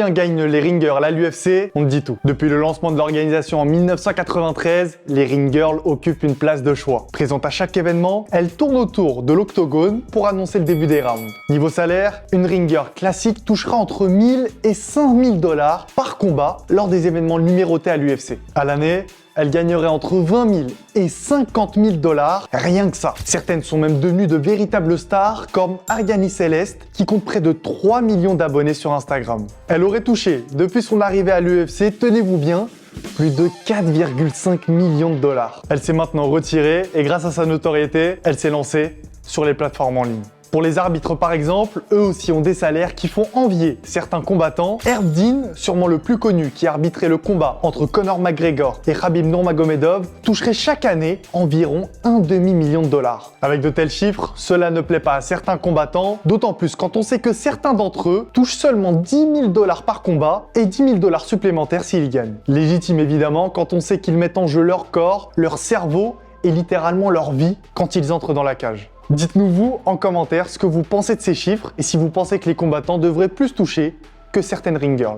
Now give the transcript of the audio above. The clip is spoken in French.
combien gagnent les ring girls à l'UFC, on te dit tout. Depuis le lancement de l'organisation en 1993, les ring girls occupent une place de choix. Présentes à chaque événement, elles tournent autour de l'octogone pour annoncer le début des rounds. Niveau salaire, une ring girl classique touchera entre 1000 et 5000 $ par combat lors des événements numérotés à l'UFC. À l'année, elle gagnerait entre 20 000 et 50 000 $, rien que ça. Certaines sont même devenues de véritables stars, comme Ariane Céleste, qui compte près de 3 millions d'abonnés sur Instagram. Elle aurait touché, depuis son arrivée à l'UFC, tenez-vous bien, plus de 4,5 millions de $. Elle s'est maintenant retirée et grâce à sa notoriété, elle s'est lancée sur les plateformes en ligne. Pour les arbitres par exemple, eux aussi ont des salaires qui font envier certains combattants. Herb Dean, sûrement le plus connu, qui arbitrait le combat entre Conor McGregor et Khabib Nurmagomedov, toucherait chaque année environ un demi-million de $. Avec de tels chiffres, cela ne plaît pas à certains combattants, d'autant plus quand on sait que certains d'entre eux touchent seulement 10 000 $ par combat et 10 000 $ supplémentaires s'ils y gagnent. Légitime évidemment quand on sait qu'ils mettent en jeu leur corps, leur cerveau et littéralement leur vie quand ils entrent dans la cage. Dites-nous vous en commentaire ce que vous pensez de ces chiffres et si vous pensez que les combattants devraient plus toucher que certaines ring girls.